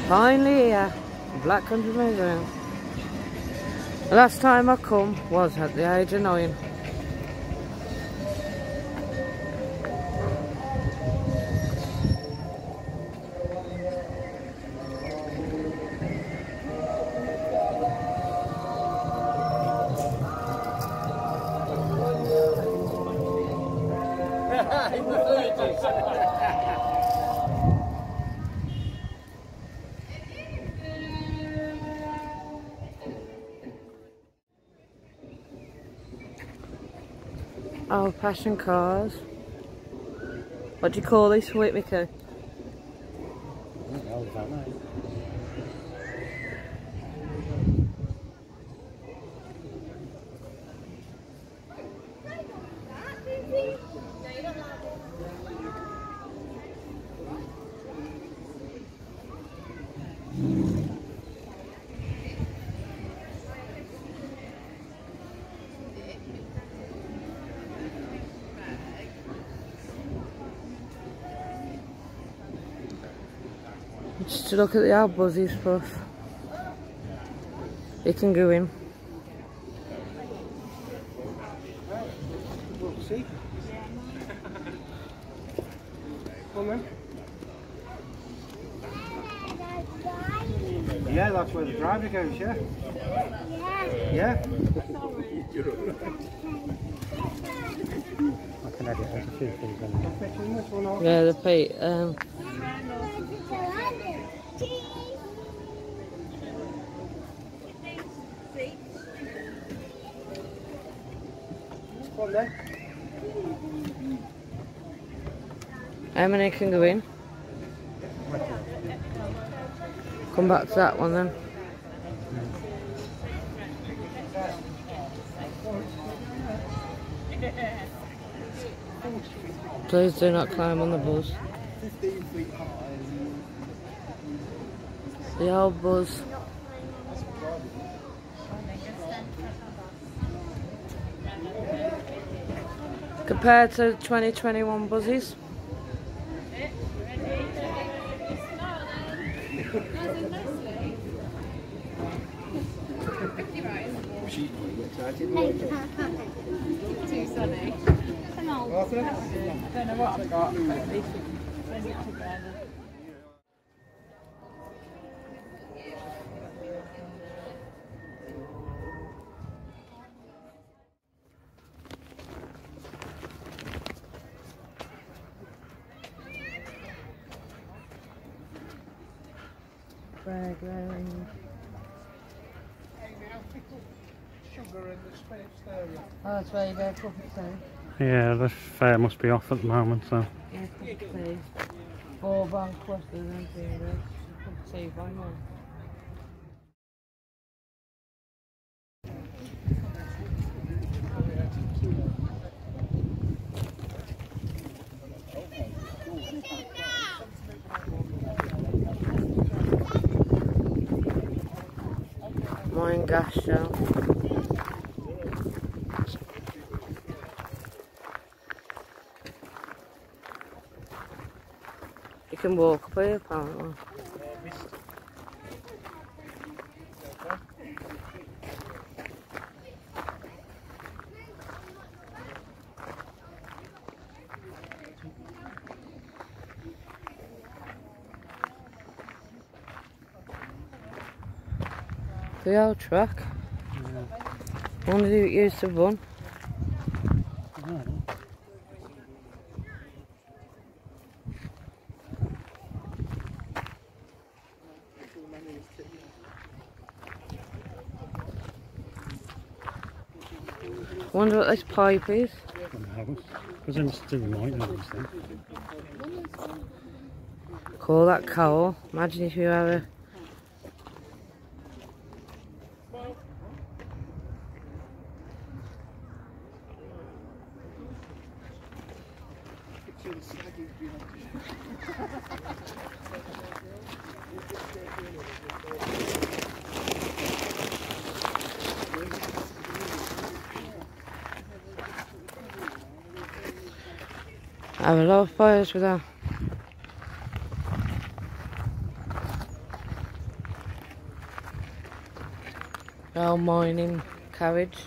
Finally here, Black Country Museum. The last time I come was at the age of 9. Oh, passion cars. What do you call these, sweet Mickey? I don't know, is that right? Just to look at the old buzzy stuff. You can go in. See? Come on. Yeah, that's where the driver goes, yeah? Yeah? I can edit, there's a few things on there. Yeah, the feet. Come on then. How many can go in? Come back to that one then. Please do not climb on the bus. 15 feet high. The old bus. Compared to 2021 buses. Too sunny. Come on. Arthur? I don't know what I've got, but at least we can spend it together. Brag range. Sugar in the space area. Oh, that's where you go cup of tea. Yeah, the fair must be off at the moment, so. Yeah, cup of tea. 4 bang clusters and fingers. Cup of tea by more. Mine gas shell. You can walk up here apparently. The old truck. I wonder who it used to run. I wonder what this pipe is. Because I'm still might know this thing. Call that coal. Imagine if you have a have a lot of fires with that. Old mining carriage.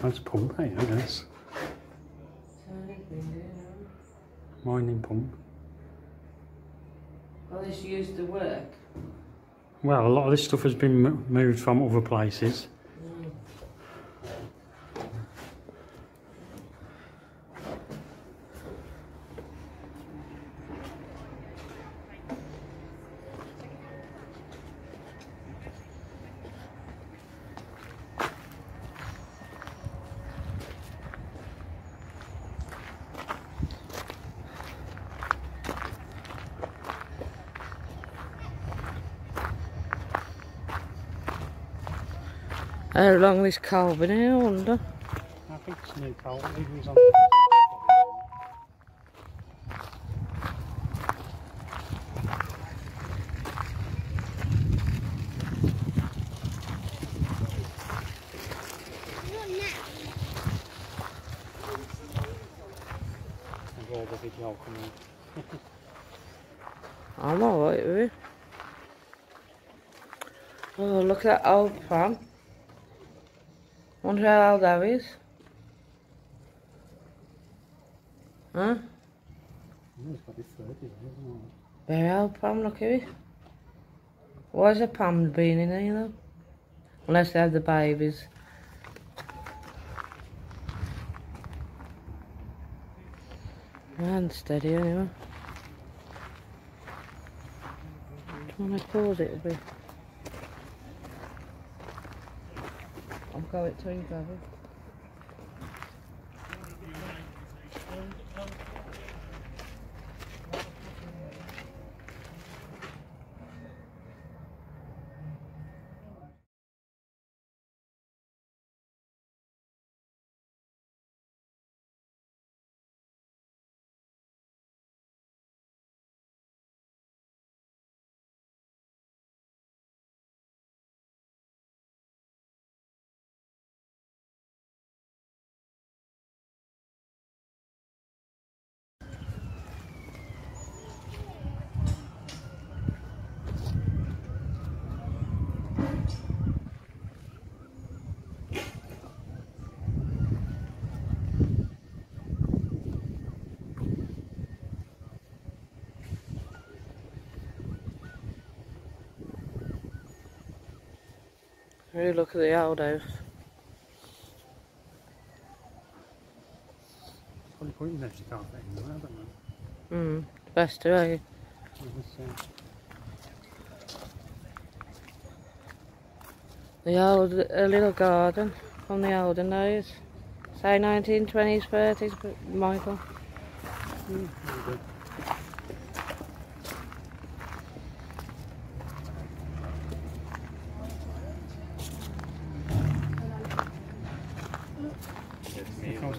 That's a pump, eh, I guess. Mining pump. Well, this used to work. Well, a lot of this stuff has been moved from other places. How long this coal been here, I wonder? I think it's new coal. It was on. All the video coming. I'm alright with it. Oh, look at that old pram. Wonder how old that is. Huh? It's got to be 30, isn't it? Very old pram, look at it. Why has a pram been in here though? Unless they had the babies. And steady anyway. Do you want to pause it a bit? I'll go it till you go it. Really look at the old house. Probably pointing there, you can't fit in there, don't you? Best to, eh? The old little garden from the olden days. Say 1920s, 30s, Michael.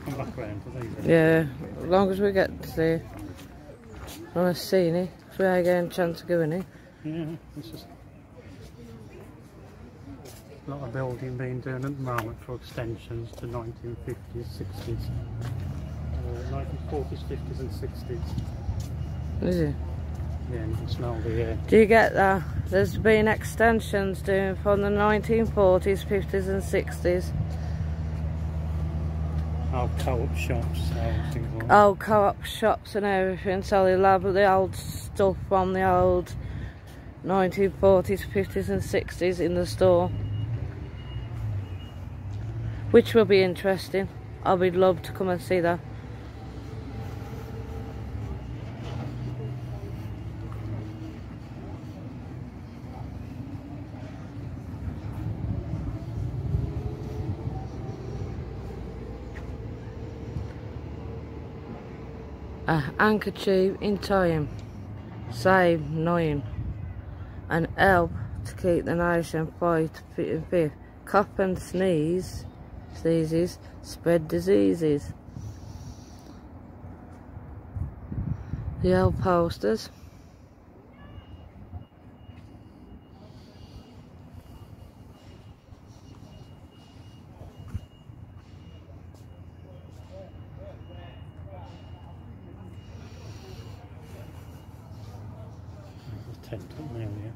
Come back around to these. Yeah, as long as we get to see on a scene, so we are getting a chance of going in. Yeah, it's just a lot of building being done at the moment for extensions to 1950s, 60s, 1940s, 50s and 60s. Is it? Yeah, and you can smell the air. Do you get that? There's been extensions doing from the 1940s, 50s and 60s. Our co-op shops, things like that. Old co-op shops and everything, so they'll have the old stuff from the old 1940s, 50s and 60s in the store, which will be interesting. I would love to come and see that. A handkerchief in time, save 9, and help to keep the nation fight fit. Cough and sneezes, spread diseases. The old posters. Tent up now, yeah.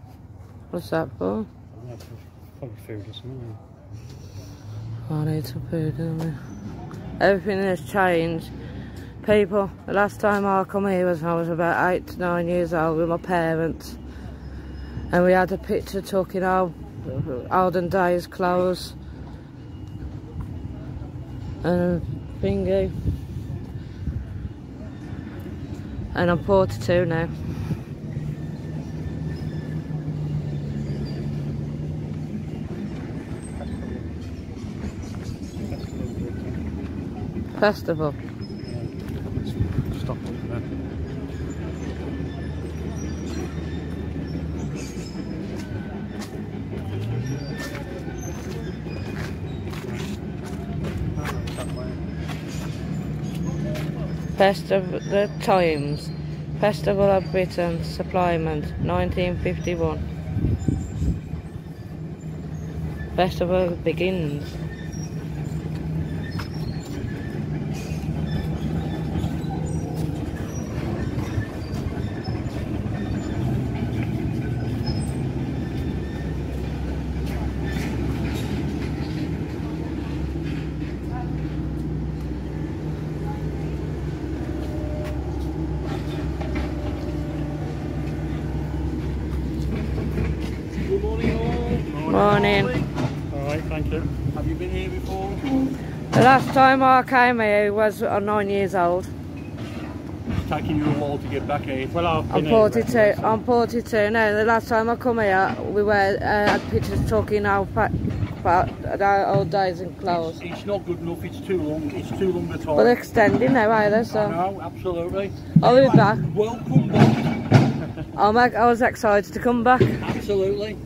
What's that for? Yeah, probably food or something. I need some food, don't we? Everything has changed. People, the last time I come here was when I was about 8 to 9 years old with my parents. And we had a picture took in our olden days clothes. And thingy. And I'm 42 now. Festival. Yeah, stop it there. Festival, the times. Festival of Britain, Supplement, 1951. Festival begins. Morning. Alright, thank you. Have you been here before? The last time I came here was 9 years old. It's taking you a while to get back here. Well, I've I'm been 42. here, I'm 42 now. The last time I come here, we were had pictures talking about our old days in clothes. It's not good enough. It's too long. It's too long a time. But they're extending now either, I so know, absolutely. I'll be back. Welcome back. I was excited to come back. Absolutely.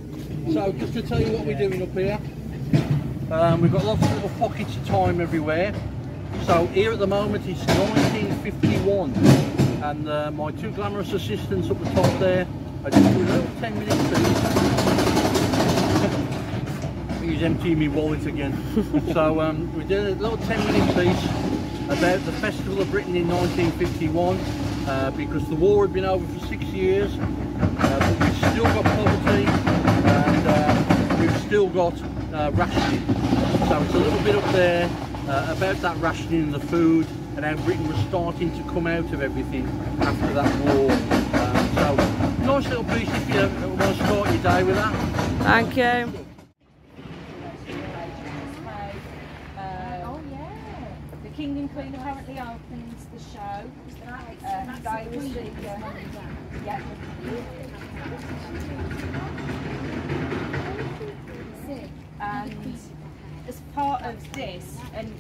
So just to tell you what we're doing up here, we've got lots of little pockets of time everywhere. So here at the moment it's 1951, and my two glamorous assistants up the top there are just doing a little 10-minute piece. He's emptying my wallet again. So we're doing a little 10-minute piece about the Festival of Britain in 1951, because the war had been over for 6 years, but we've still got poverty, and we've still got rationing. So it's a little bit up there about that rationing and the food, and how Britain was starting to come out of everything after that war. So nice little piece if you want to start your day with that. Thank you. The King and Queen apparently opens the show. They will see, yeah. And as part of this, and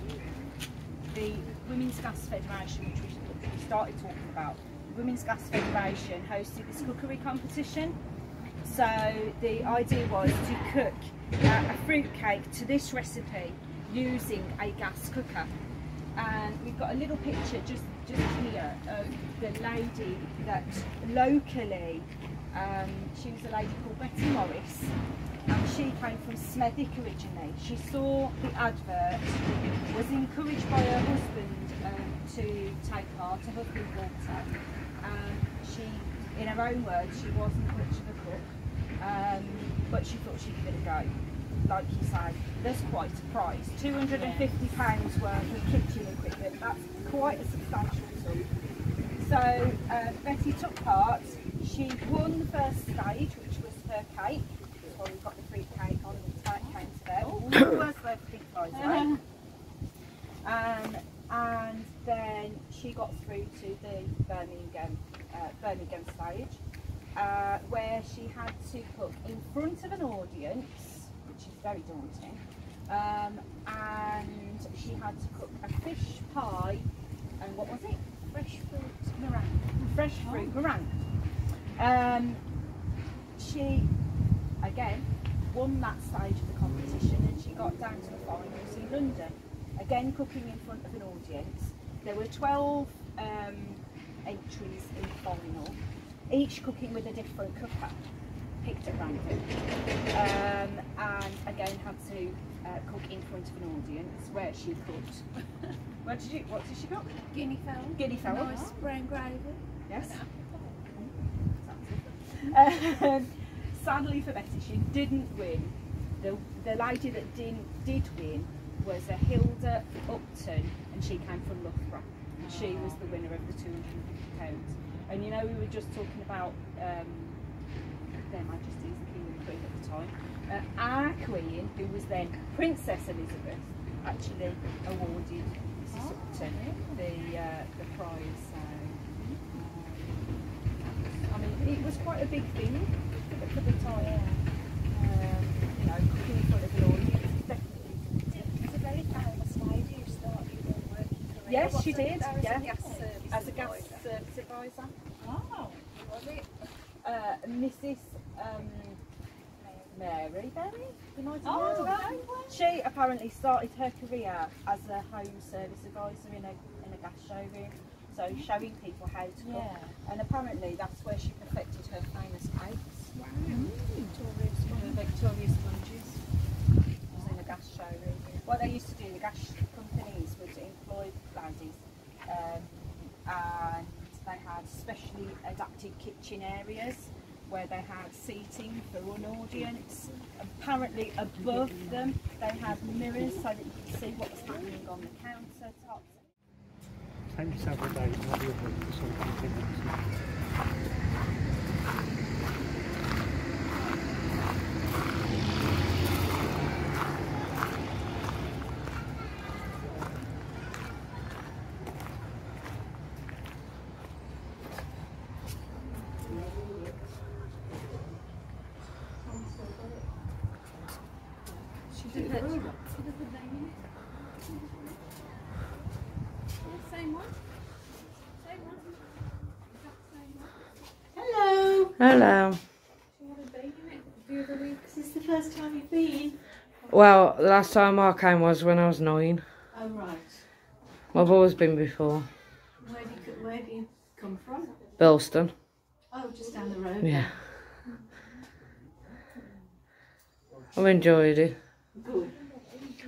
the Women's Gas Federation, which we started talking about, the Women's Gas Federation hosted this cookery competition. So the idea was to cook a fruit cake to this recipe using a gas cooker. And we've got a little picture just here of the lady that locally, she was a lady called Betty Morris, and she came from Smethwick originally. She saw the advert, was encouraged by her husband to take part. Her husband walked her, and she, in her own words, she wasn't much of a cook, but she thought she'd give it a go. like you say, there's quite a price. £250 worth of kitchen equipment, that's quite a substantial sum. So Betty took part. She won the first stage, which was her cake. That's why we've got the fruit cake on the counter there. Won the first big prize, right? And then she got through to the Birmingham stage, where she had to cook in front of an audience, which is very daunting, and she had to cook a fish pie and what was it? Fresh fruit meringue. Fresh fruit meringue. She again won that stage of the competition, and she got down to the finals in London. Again, cooking in front of an audience. There were 12 entries in the final, each cooking with a different cooker, picked at random, and again had to cook in front of an audience where she cooked. What did she cook? Guinea fowl. Guinea fowl. Nice brown gravy. Yes. Sadly for Betty, she didn't win. The lady that did win was a Hilda Upton, and she came from Loughborough. And she was the winner of the £250. And you know, we were just talking about their Majesties, the King and Queen at the time. Our Queen, who was then Princess Elizabeth, actually awarded Mrs Upton the prize. So, I mean, it was quite a big thing for the time. You know, cooking in front of an audience. It's a very famous lady who started working career. Yes, she did. As Yeah, a gas service as a gas advisor. service advisor. Oh, was it? Mrs. Mary Berry, you might have Oh, heard of her. no way. She apparently started her career as a home service advisor in a gas showroom, so showing people how to cook. Yeah. And apparently that's where she perfected her famous cakes. Wow. Her Victoria sponges. It was in a gas showroom. What they used to do, the gas companies would employ ladies, and they had specially adapted kitchen areas where they had seating for one audience. Apparently above them they had mirrors so that you could see what was happening on the countertops. Take several days to do it, so continues. Hello. Hello. Is this the first time you've been? Well, the last time I came was when I was 9. Oh, right. I've always been before. Where do you come from? Bilston. Oh, just down the road. Yeah. I've enjoyed it. Good.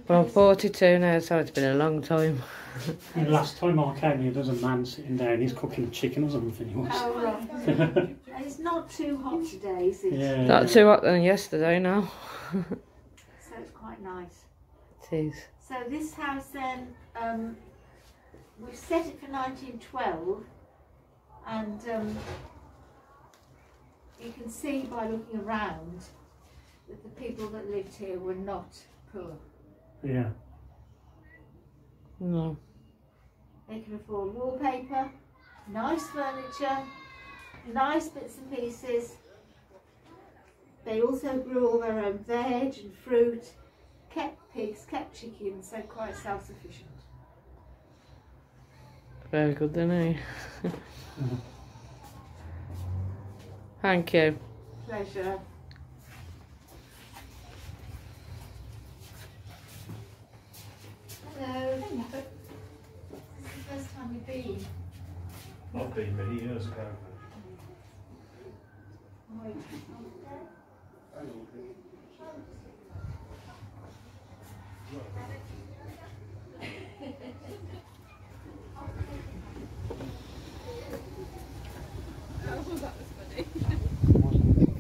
But I'm 42 now, so it's been a long time. And the last time I came here, there was a man sitting down, he's cooking chicken or something. He was. Oh, right. And it's not too hot today, is it? Yeah. Not too hot than yesterday now. So it's quite nice. It is. So this house then, we've set it for 1912, and you can see by looking around that the people that lived here were not poor. Yeah. No. They can afford wallpaper, nice furniture, nice bits and pieces. They also grew all their own veg and fruit, kept pigs, kept chickens, so quite self-sufficient. Very good then, eh? Thank you. Pleasure. Hello. This is the first time you've been. I've been many years ago.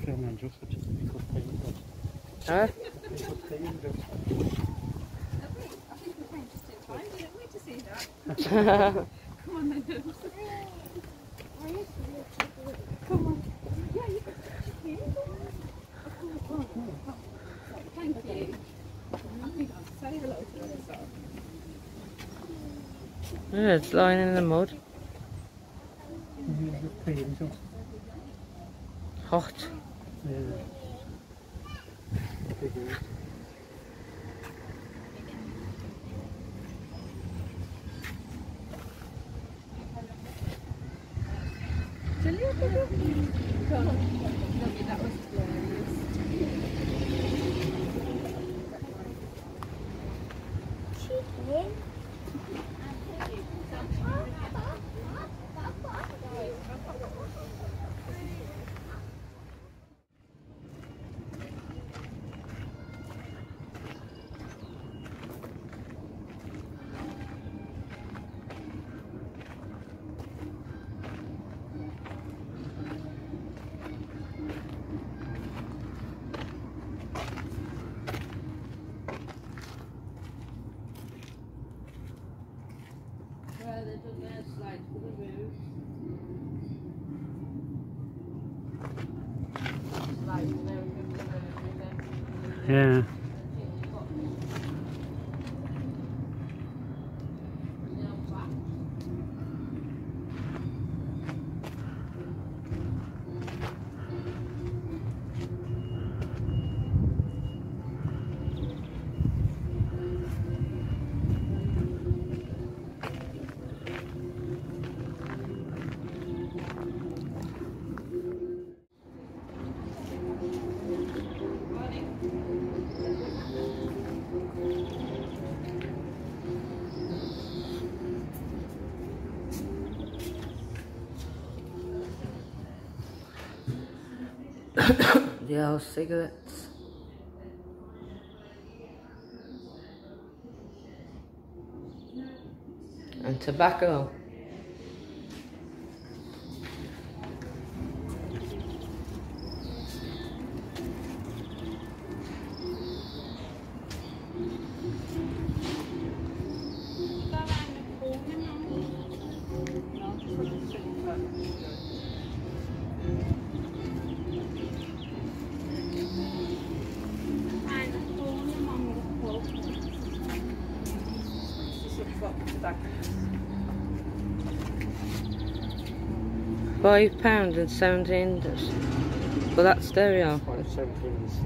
Filming just because people. Huh? Because people Come on then. Come on. Yeah, you can touch your skin. Thank you. Say hello to yourself. Yeah, it's lying in the mud. Hot. That was glorious. Yeah. The old cigarettes. And tobacco. £5.17. Well, that's stereo. 5.17 and 6.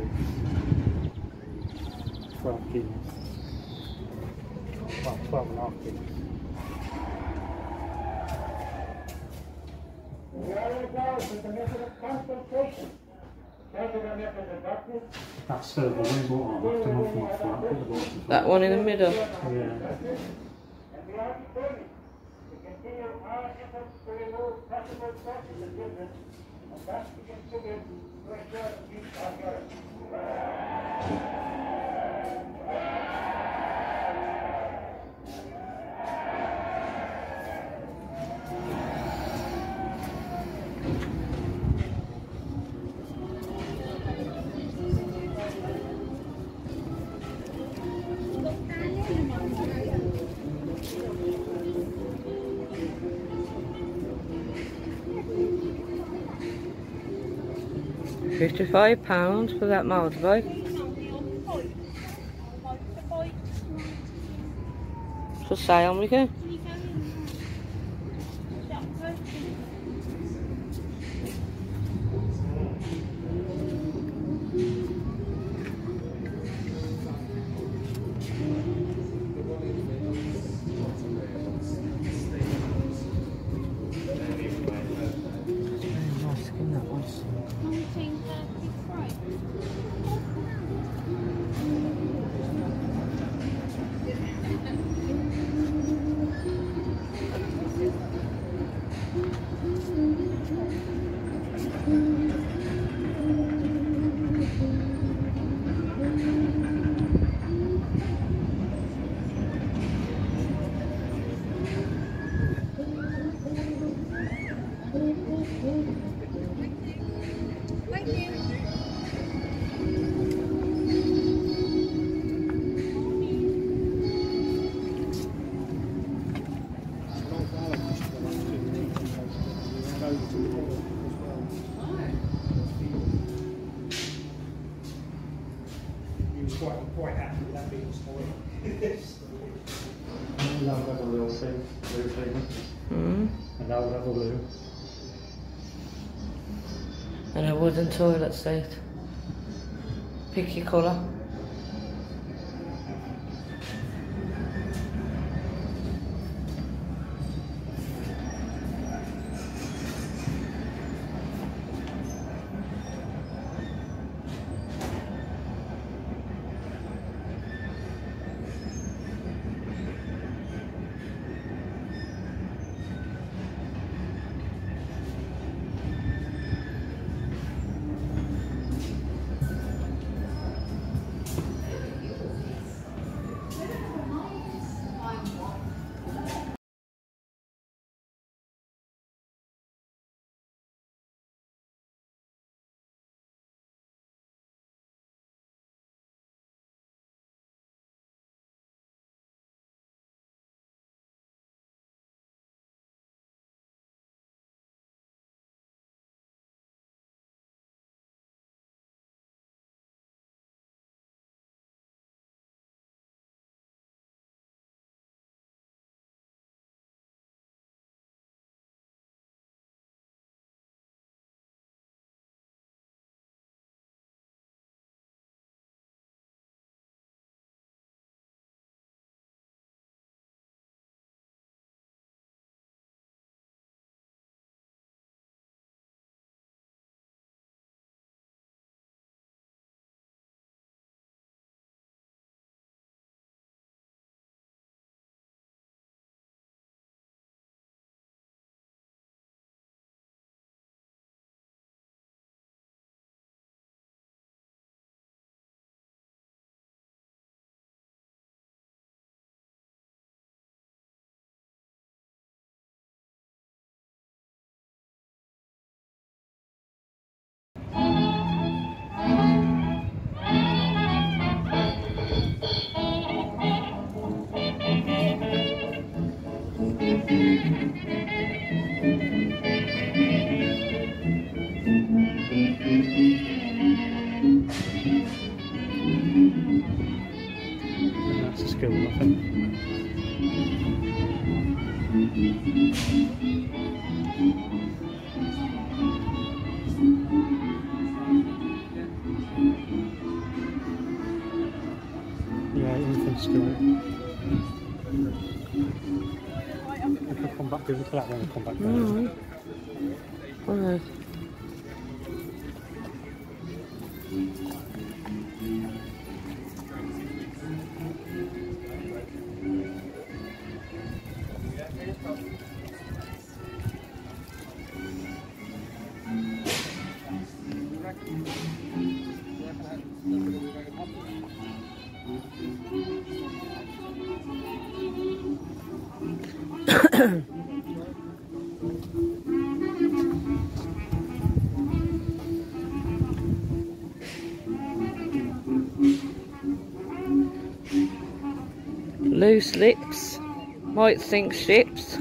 12 guineas. Well, 12.5 guineas. That's the one we bought on after month flat. That one in the middle. Yeah. £55 for that motorbike. For sale, Mickey. And that would have a little seat, blue payment. And that would have a blue. And a wooden toilet seat. Pick your colour. And that's a school, I think. Yeah, infant school. We can come back, do the collect when we come back down. Alright. Loose lips, might sink ships.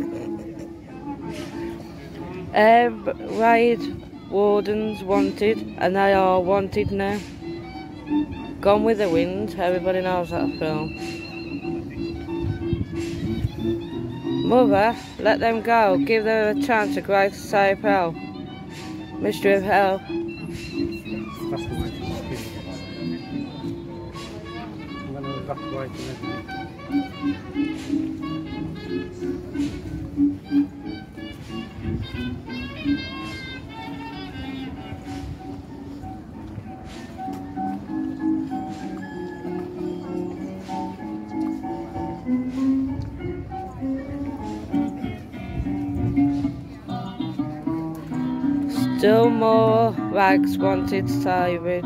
Air raid wardens wanted, and they are wanted now. Gone with the Wind, everybody knows that film. Mother, let them go, give them a chance to go to save hell. Mystery of Hell. That's the way to speak. I'm going to evacuate and everything. Still more rags wanted savage.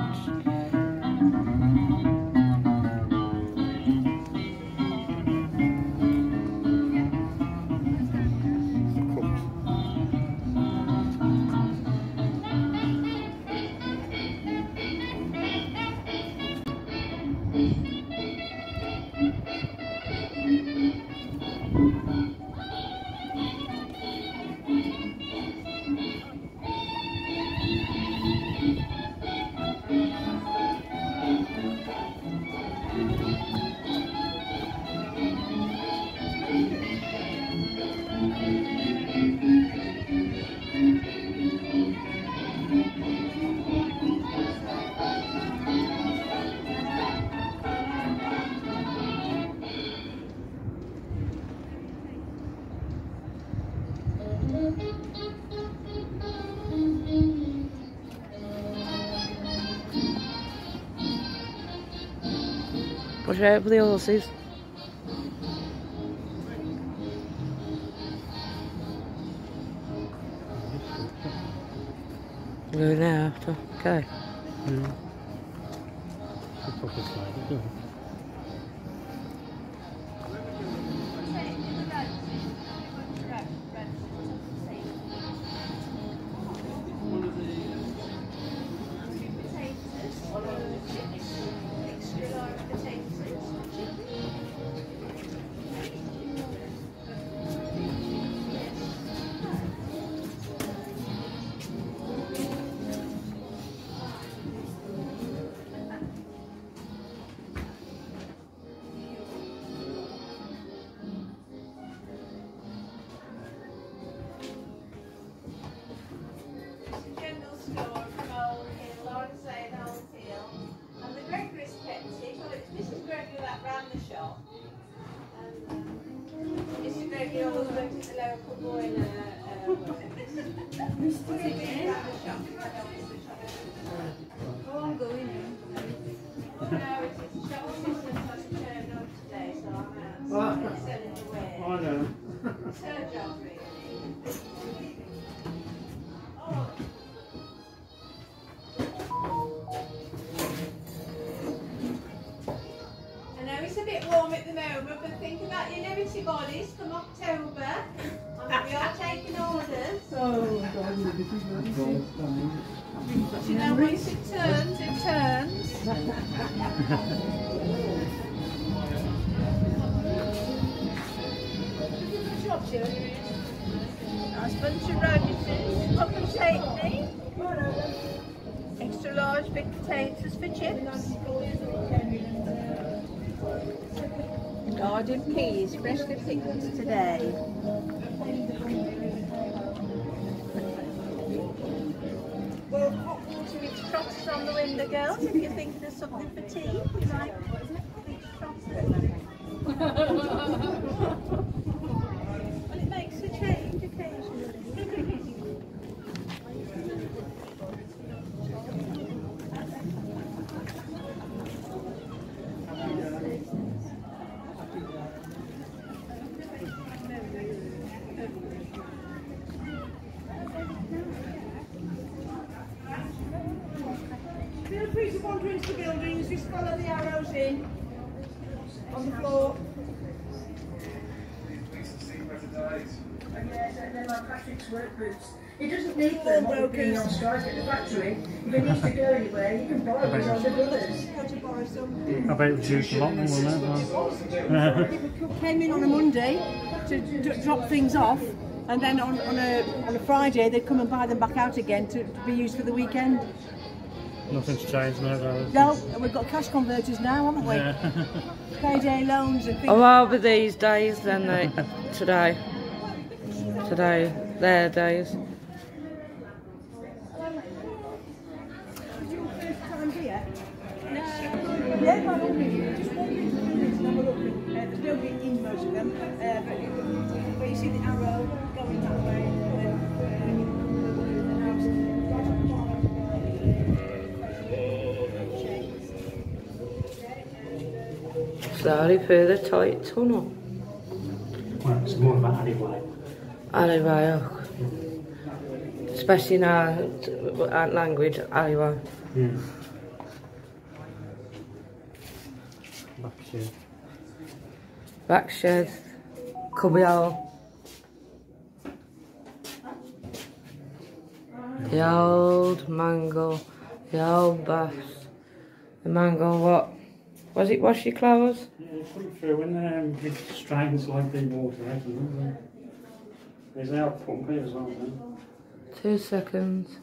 Watch out for the horses. Go now after. Okay. Yeah. Could probably slide it, do it. I know. I know it's a bit warm at the moment, but think about your limited bodies from October. We are taking orders. Oh, God, You know, once it turns, it turns. Nice bunch of radishes, top and halfpenny. Extra large big potatoes for chips. Garden peas, freshly picked today. Well, hot water with trotters on the window, girls, if you're thinking of something for tea. You like these trotters? Well, it makes a change occasionally. Feel free to wander into the buildings, just follow the arrows in on the floor. They're like Patrick's work boots. He doesn't need them when being on strike at the factory. If he needs to go anywhere, he can borrow his older brothers. I bet it was used a lot more than that. People came in on a Monday to drop things off, and then on a Friday they'd come and buy them back out again to be used for the weekend. Nothing's changed now, though. No, we've got cash converters now, haven't we? Yeah. Payday loans and things. Oh, well, but these days then they, today, their days. Time here? No. Yeah, by all means. Just walk into the buildings and have a look. There's nobody in most of them, but you see the arrow going that way. Slowly through the tight tunnel. Well, it's more of an alleyway. Alleyway, oh. Especially in our language, alleyway. Yeah. Back shed. Back shed, cubby hole. The old mangle, the old baths. The mangle, what? Was it wash your clothes? Yeah, you put it through and it strains like the water out of them. There's an out pump here as well, then. 2 seconds.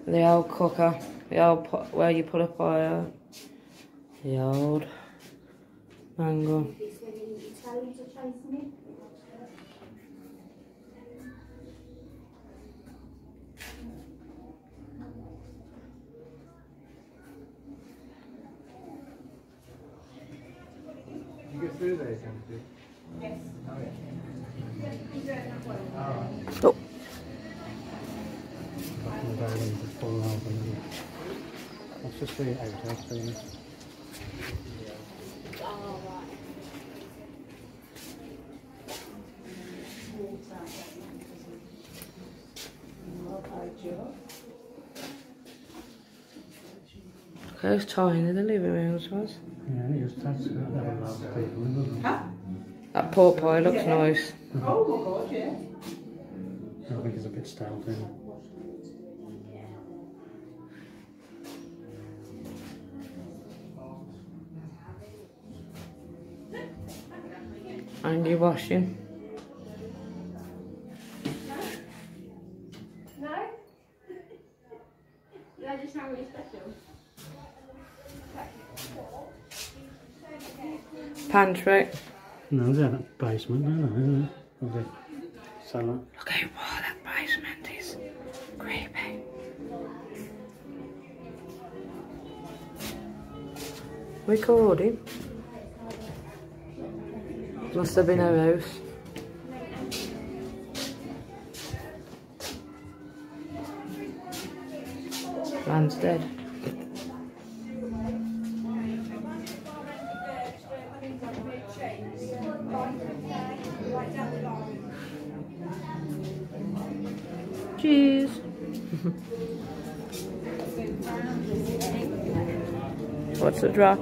The old cooker, the old pot where you put a fire. The old mangle. You get through there, can't you? Yes. Oh, yeah. Oh. Back in the day when you just fall out and then That's just the outhouse, isn't it? Look how tiny the living rooms was. Yeah, and it was that's got a lot of people in, doesn't it? That pork pie looks nice. Oh my god, yeah. I think it's a bit stout, isn't it? And you're washing. No? Did I just sound really special? Pantry. No, it's in that basement, isn't it? Of the cellar. Look how far that basement is. Creepy. Recording. Must have been her house. Man's dead. Cheese. What's the drop?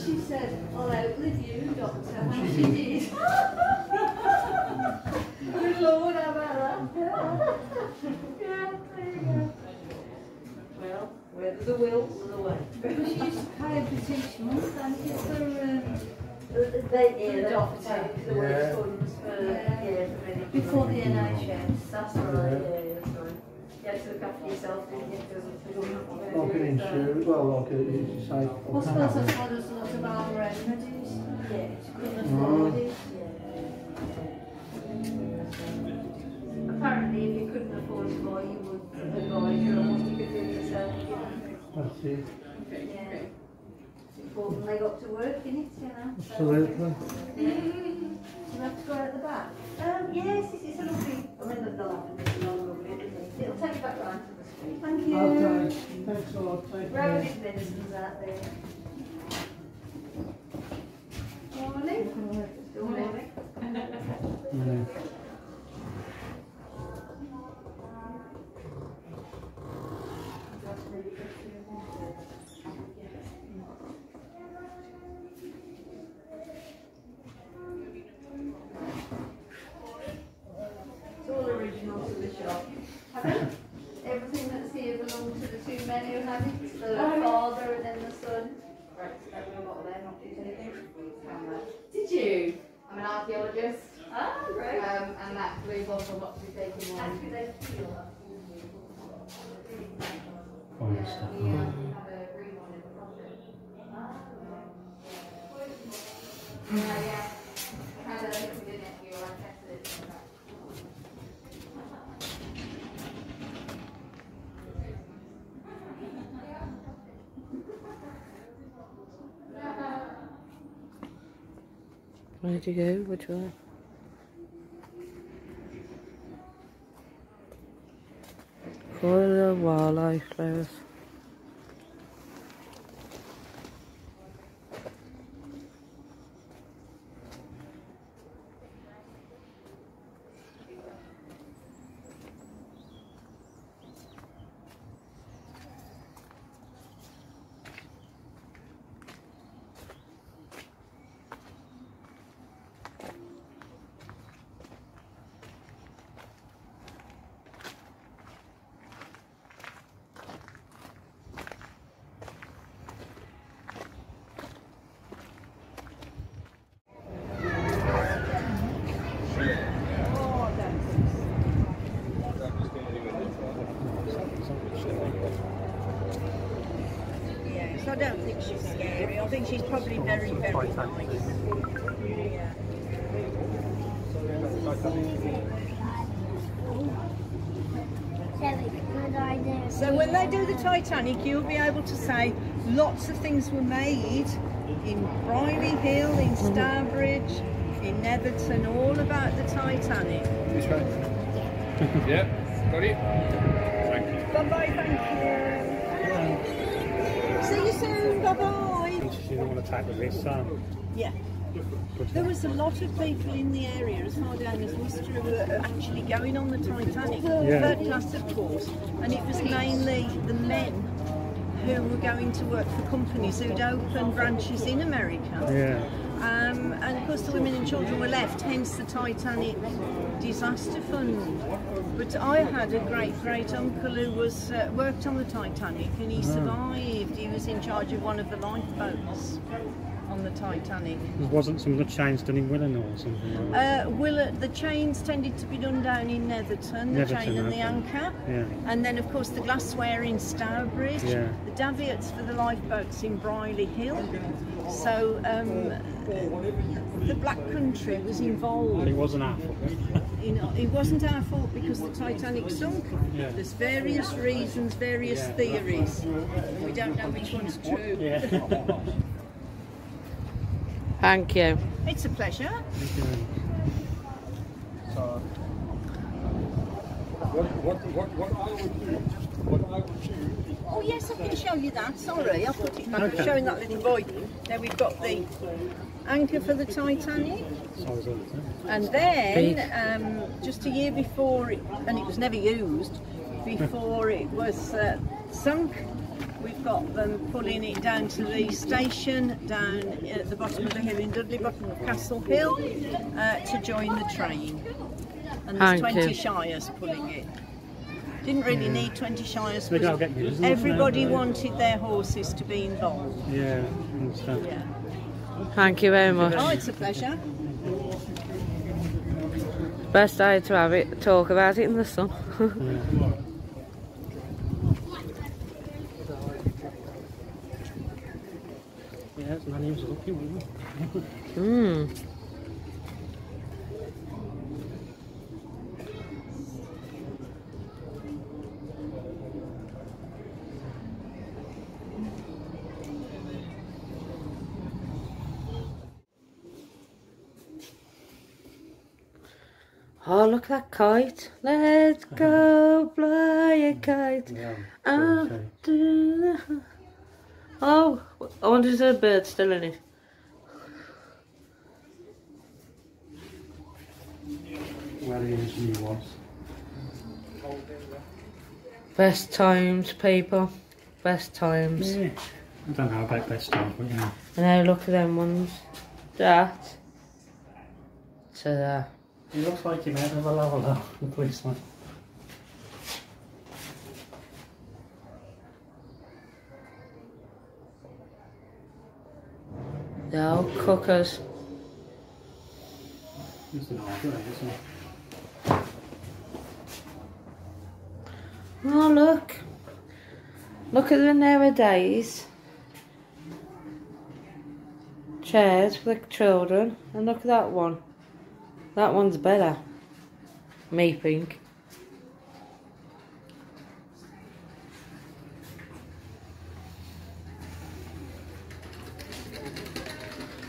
She said, I'll outlive you, doctor. And she did. Good Lord, how about that? Yeah, there you go. Well, where there's a will, there's a way. She's hired for 6 months, and it's for The doctor, the wage funds for, many before the NHS. That's right, yeah, that's right. You had to look after yourself, didn't you? Like an insurance, well, like you say. I suppose that's what there's a lot of our remedies. Yeah, She couldn't afford it. apparently if you couldn't afford to buy, you would advise you on what you could do yourself. That's it. Yeah. It's important they got to work in it, you know. Absolutely. You have to go out the back. Yes, this is a lovely, I mean they'll have to make it all lovely, isn't it? It'll take you back round to the street. Thank you. Okay, thanks a lot. Take We're having care. his medicines out there. Morning. Good morning. Yeah. It's all original to the shop. Everything that's here belongs to the two men who have it. The father and then the son. Right, so a lot of them not doing anything. Did you? I'm an archaeologist, Ah, great. and that blue bottle box is taken How one. do they feel? Fine stuff. We have a green one in the front. Yeah. Kind of liquid in it, you like tested it. Where'd you go? Which way? For the wildlife flowers. Yes, I don't think she's scary. I think she's probably very, very nice. Yeah. Good So when they do the Titanic, you'll be able to say lots of things were made in Brierley Hill, in Stourbridge, in Netherton, all about the Titanic. This way? Yeah, got it. Thank you. Bye-bye, thank you. See you soon, bye-bye. You don't want to take the risk, so. Yeah. There was a lot of people in the area as far down as Worcester who were actually going on the Titanic, third class of course, and it was mainly the men who were going to work for companies who'd opened branches in America. Yeah. And of course the women and children were left, hence the Titanic disaster fund. But I had a great uncle who was worked on the Titanic, and he survived. He was in charge of one of the lifeboats on the Titanic. Wasn't some of the chains done in Willen or something? Like the chains tended to be done down in Netherton, the chain and the anchor. Yeah. And then of course the glassware in Stourbridge, yeah. The davits for the lifeboats in Brierley Hill. So the Black Country was involved. But it wasn't our fault. It wasn't our fault because the Titanic sunk. Yeah. There's various reasons, various theories. We don't know which one's true. Yeah. Thank you. It's a pleasure. So, what I would do. Oh yes, I can show you that. Sorry, I'll put it back. I'm showing that little boy. There we've got the anchor for the Titanic. And then, just a year before, and it was never used, before it was sunk, we've got them pulling it down to the station, down at the bottom of the hill in Dudley, bottom of Castle Hill, to join the train. And there's 20 Shires pulling it. Didn't really need 20 Shires because everybody wanted their horses to be involved. Yeah, I understand. Yeah. Thank you very much. Oh, it's a pleasure. Best day to have it, talk about it in the sun. Yeah, it's my name's lucky, wasn't it? Oh, look at that kite. Let's go fly a kite. Yeah, Out to the... Oh, I wonder if there's a bird still in it. Where he usually was. Best times, people. Best times. Yeah. I don't know about best times, but you know. And now look at them ones. That. To that. He looks like he might have a level, the policeman. The old cookers. It's an odd way, isn't it? Oh, look. Look at the nowadays. Chairs for the children. And look at that one. That one's better. Me think.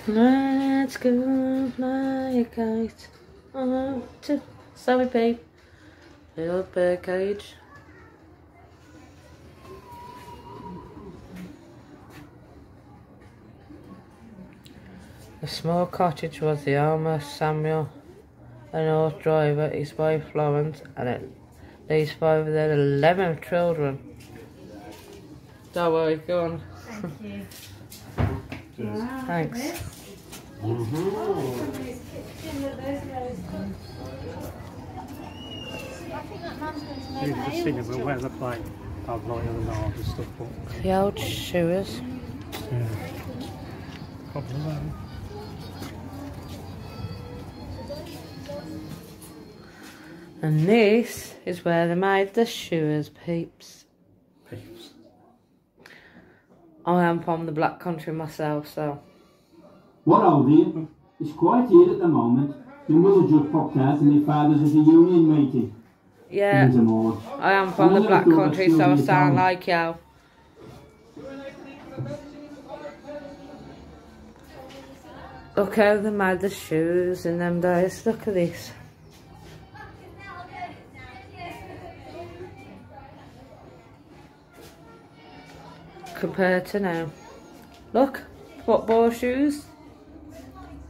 Let's go fly a kite. Oh, sorry, babe. Little bird cage. The small cottage was the home of Samuel, an horse driver, his wife Florence, and at least 5 of their 11 children. Don't worry, go on. Thank you. Thanks. You can just see them where they play pavlov and all this stuff. But The old shoes. yeah. Couple of them. And this is where they made the shoes, peeps. Peeps. I am from the Black Country myself, so. What old dear? It's quiet here at the moment. My mother just popped out and my father's at a union meeting. Yeah, I am from the Black Country, so I sound like you. Look how they made the shoes in them days. Look at this. Compared to now. Look, football shoes.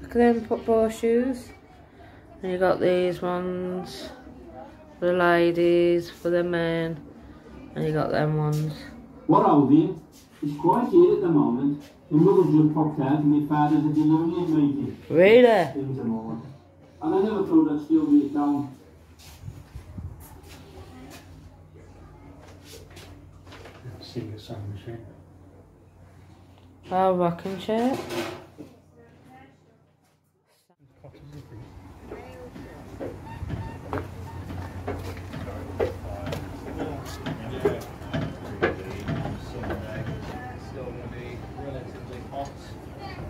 Look at them football shoes. And you got these ones for the ladies, for the men, and you got them ones. What Aldi is quite here at the moment. My mother just popped out and my father's at the union meeting. Really? Things and all. And I never thought I'd still be down. Sing a song machine. Oh, rocking chair.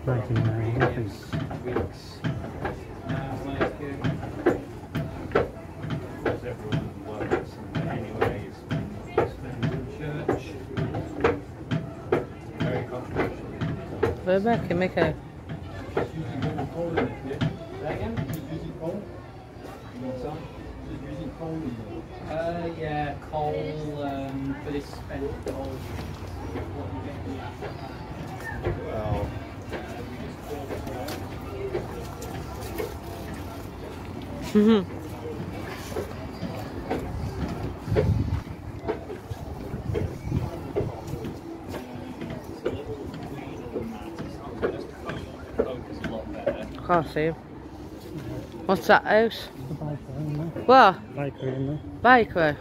Breaking down nothing. We're back in Miko. Yeah, coal for this spent coal. Well. Can't see him. What's that house? What? Bakery, isn't it? Bakery? Yeah.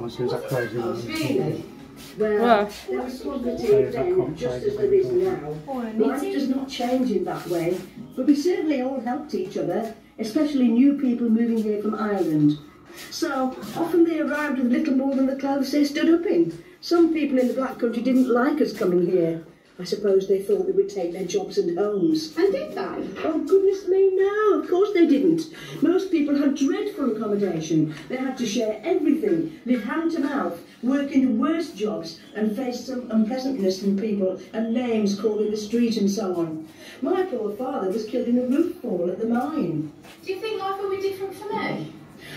Is that crazy? Well, there was poverty then, just as there is now. Life does not change in that way, but we certainly all helped each other, especially new people moving here from Ireland. So, often they arrived with little more than the clothes they stood up in. Some people in the Black Country didn't like us coming here. I suppose they thought we would take their jobs and homes. And did they? Oh, goodness me, no, of course they didn't. Most people had dreadful accommodation. They had to share everything, live hand to mouth, work in the worst jobs, and face some unpleasantness from people and names called in the street and so on. My poor father was killed in a roof fall at the mine. Do you think life will be different for me?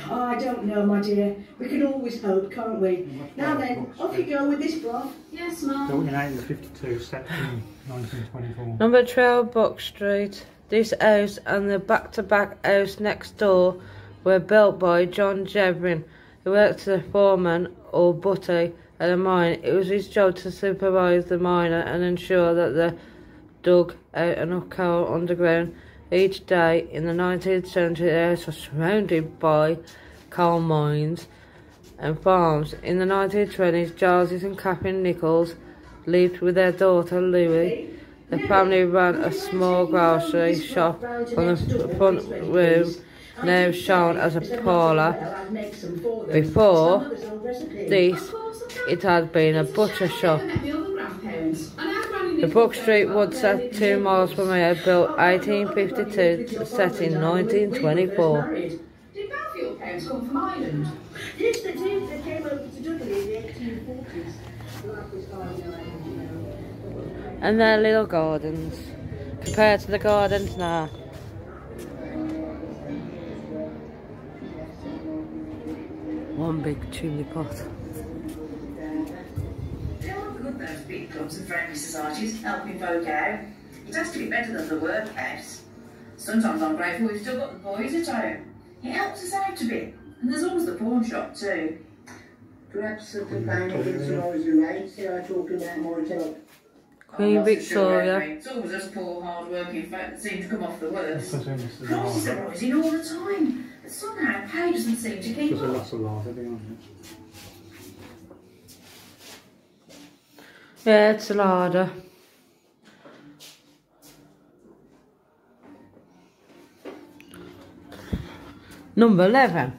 Oh, I don't know, my dear. We can always hope, can't we? Now then, off you go with this broth. Yes, Mum. Built in 1852, set in 1924. Number 12 Buck Street. This house and the back-to-back house next door were built by John Jebrin, who worked as a foreman or butty at a mine. It was his job to supervise the miner and ensure that they dug out enough coal underground each day. In the 19th century, the house was surrounded by coal mines and farms. In the 1920s, Giles and Catherine Nichols lived with their daughter Louie. The family ran a small grocery shop on the front room, now shown as a parlour. Before this, it had been a butcher shop. The Buck Street Woodset, 2 miles from here, built 1852, set in 1924. Did both your parents come from Ireland? Yes, they did. They came over to Dudley in the 1840s. Life was hard in Ireland, you know. And their little gardens, compared to the gardens now. One big chimney pot. Those big clubs and friendly societies helping folk out. It has to be better than the workhouse. Sometimes I'm grateful we've still got the boys at home. It helps us out a bit. And there's always the pawn shop too. Perhaps the companion can always relate, talking about more help. Queen Victoria. It's always us poor, hard-working folk that seem to come off the worst. Prices are rising all the time, but somehow pay doesn't seem to keep up. Yeah, it's a larder. Number 11.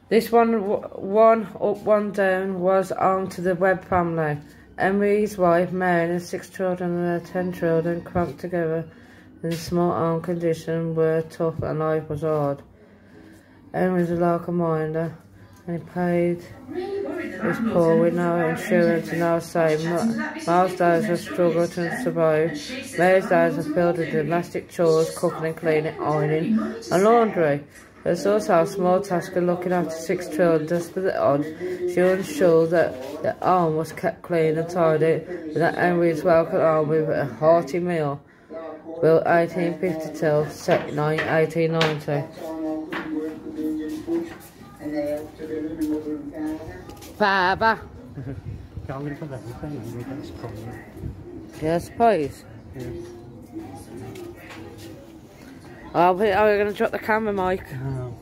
This one up, one down was home to the Webb family. Emery's wife, Mary, and 6 children and her 10 children cramped together in small home conditions were tough and life was hard. Emery's a local minder and he paid his poor with no insurance and no saving. Most days have struggled to survive. Mary's days are filled with domestic chores, cooking and cleaning, ironing and laundry. There's also a small task of looking after 6 children. Just for the odd, she ensured that the home was kept clean and tidy, and that Emery's welcomed home with a hearty meal. Built 1852, set 1890. Baba. Yes, please. Oh, we're going to drop the camera, Mike. No.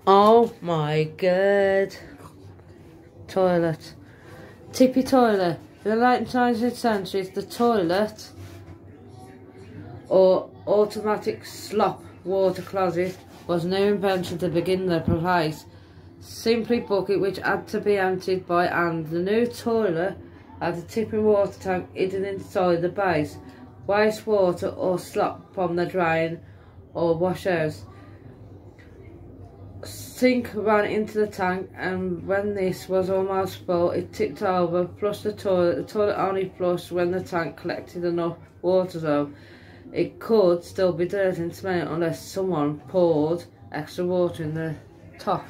Oh my god. Toilet. Tippy toilet. In the late 19th century, the toilet or automatic slop water closet was a new invention to begin the place. Simply bucket which had to be emptied by hand. The new toilet had a tipping water tank hidden inside the base. Wastewater or slop from the drain or washhouse. Sink ran into the tank, and when this was almost full, it tipped over, flushed the toilet. The toilet only flushed when the tank collected enough water, so it could still be dirty and smelly unless someone poured extra water in the top.